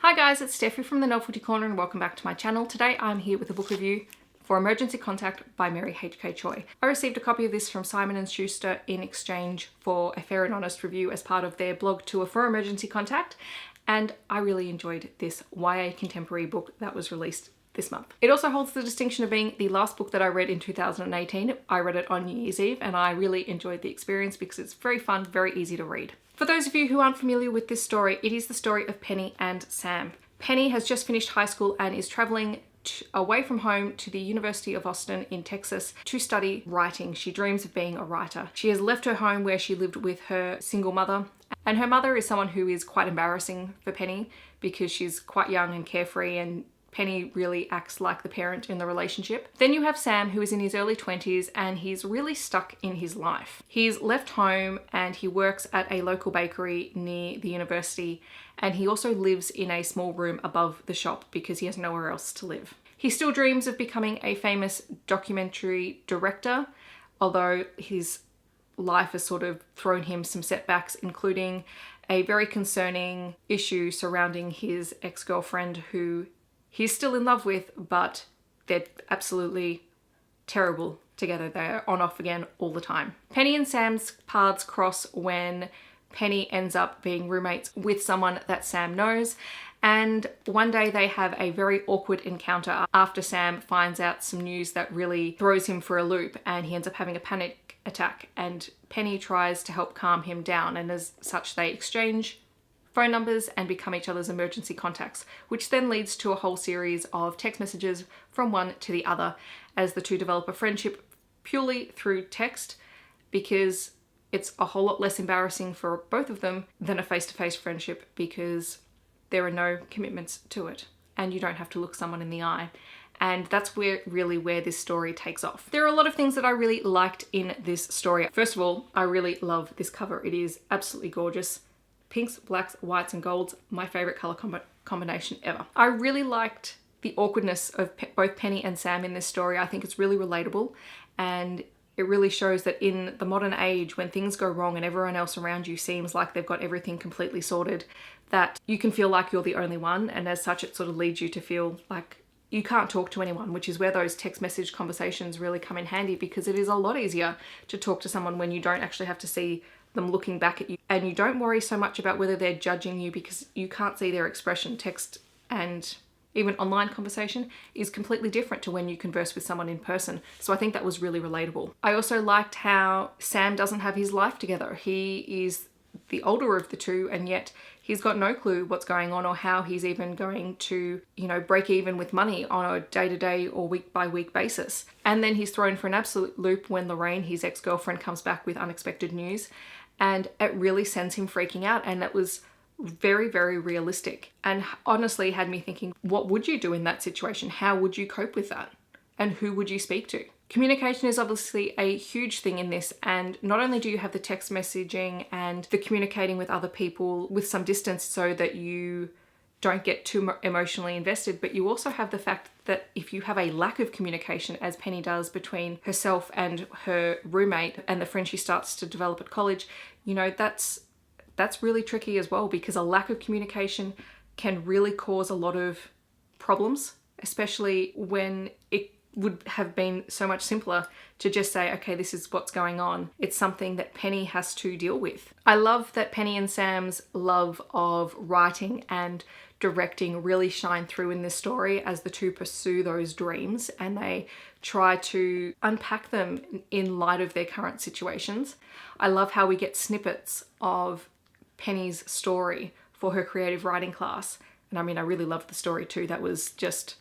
Hi guys, it's Steffi from the Novelty Corner and welcome back to my channel. Today I'm here with a book review for Emergency Contact by Mary H.K. Choi. I received a copy of this from Simon Schuster in exchange for a fair and honest review as part of their blog tour for Emergency Contact, and I really enjoyed this YA contemporary book that was released this month. It also holds the distinction of being the last book that I read in 2018. I read it on New Year's Eve and I really enjoyed the experience because it's very fun, very easy to read. For those of you who aren't familiar with this story, it is the story of Penny and Sam. Penny has just finished high school and is traveling away from home to the University of Austin in Texas to study writing. She dreams of being a writer. She has left her home where she lived with her single mother, and her mother is someone who is quite embarrassing for Penny because she's quite young and carefree, and Penny really acts like the parent in the relationship. Then you have Sam, who is in his early 20s and he's really stuck in his life. He's left home and he works at a local bakery near the university, and he also lives in a small room above the shop because he has nowhere else to live. He still dreams of becoming a famous documentary director, although his life has sort of thrown him some setbacks, including a very concerning issue surrounding his ex-girlfriend who he's still in love with, but they're absolutely terrible together. They're on off again all the time. Penny and Sam's paths cross when Penny ends up being roommates with someone that Sam knows, and one day they have a very awkward encounter after Sam finds out some news that really throws him for a loop, and he ends up having a panic attack, and Penny tries to help calm him down, and as such they exchange phone numbers and become each other's emergency contacts, which then leads to a whole series of text messages from one to the other as the two develop a friendship purely through text, because it's a whole lot less embarrassing for both of them than a face-to-face friendship because there are no commitments to it and you don't have to look someone in the eye. And that's really where this story takes off. There are a lot of things that I really liked in this story. First of all, I really love this cover. It is absolutely gorgeous. Pinks, blacks, whites and golds, my favorite color combination ever. I really liked the awkwardness of both Penny and Sam in this story. I think it's really relatable, and it really shows that in the modern age when things go wrong and everyone else around you seems like they've got everything completely sorted, that you can feel like you're the only one, and as such it sort of leads you to feel like you can't talk to anyone, which is where those text message conversations really come in handy, because it is a lot easier to talk to someone when you don't actually have to see them looking back at you, and you don't worry so much about whether they're judging you because you can't see their expression. Text and even online conversation is completely different to when you converse with someone in person. So I think that was really relatable. I also liked how Sam doesn't have his life together. He is the older of the two, and yet he's got no clue what's going on or how he's even going to, break even with money on a day-to-day or week-by-week basis. And then he's thrown for an absolute loop when Lorraine, his ex-girlfriend, comes back with unexpected news, and it really sends him freaking out, and that was very, very realistic and honestly had me thinking, what would you do in that situation? How would you cope with that? And who would you speak to? Communication is obviously a huge thing in this, and not only do you have the text messaging and the communicating with other people with some distance so that you don't get too emotionally invested, but you also have the fact that if you have a lack of communication, as Penny does between herself and her roommate and the friend she starts to develop at college, that's really tricky as well, because a lack of communication can really cause a lot of problems, especially when it would have been so much simpler to just say, okay, this is what's going on. It's something that Penny has to deal with. I love that Penny and Sam's love of writing and directing really shine through in this story as the two pursue those dreams and they try to unpack them in light of their current situations. I love how we get snippets of Penny's story for her creative writing class. And I mean, I really loved the story too. That was just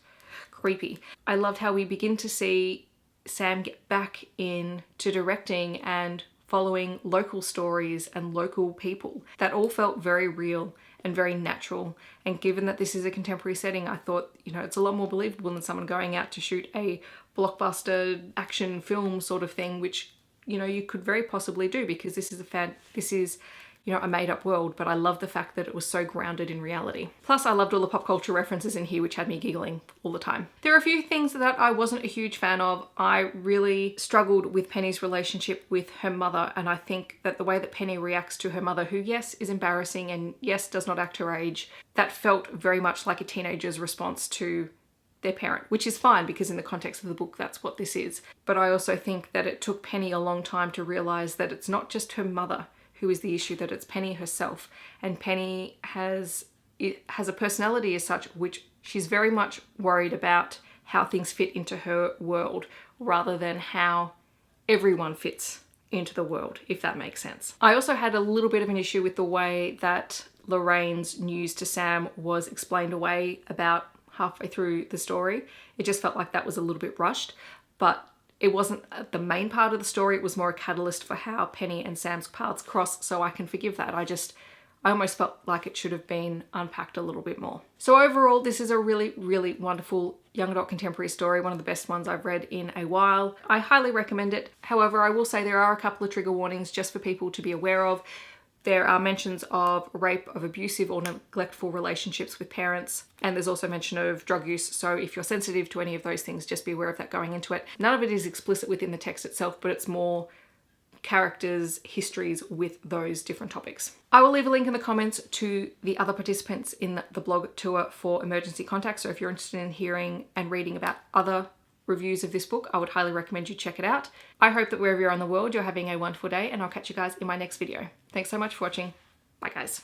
creepy. I loved how we begin to see Sam get back into directing and following local stories and local people. That all felt very real and very natural. And given that this is a contemporary setting, I thought, it's a lot more believable than someone going out to shoot a blockbuster action film sort of thing, which, you could very possibly do, because this is you know, a made up world, but I love the fact that it was so grounded in reality. Plus I loved all the pop culture references in here, which had me giggling all the time. There are a few things that I wasn't a huge fan of. I really struggled with Penny's relationship with her mother, and I think that the way that Penny reacts to her mother, who yes is embarrassing and yes does not act her age, that felt very much like a teenager's response to their parent, which is fine because in the context of the book that's what this is. But I also think that it took Penny a long time to realize that it's not just her mother who is the issue, that it's Penny herself. And Penny has a personality as such, which she's very much worried about how things fit into her world rather than how everyone fits into the world, if that makes sense. I also had a little bit of an issue with the way that Lorraine's news to Sam was explained away about halfway through the story. It just felt like that was a little bit rushed, but it wasn't the main part of the story. It was more a catalyst for how Penny and Sam's paths cross, so I can forgive that. I almost felt like it should have been unpacked a little bit more. So overall, this is a really, really wonderful young adult contemporary story, one of the best ones I've read in a while. I highly recommend it. However, I will say there are a couple of trigger warnings just for people to be aware of. There are mentions of rape, of abusive or neglectful relationships with parents, and there's also mention of drug use. So if you're sensitive to any of those things, just be aware of that going into it. None of it is explicit within the text itself, but it's more characters' histories with those different topics. I will leave a link in the comments to the other participants in the blog tour for Emergency Contact. So if you're interested in hearing and reading about other reviews of this book, I would highly recommend you check it out. I hope that wherever you're in the world, you're having a wonderful day, and I'll catch you guys in my next video. Thanks so much for watching. Bye guys.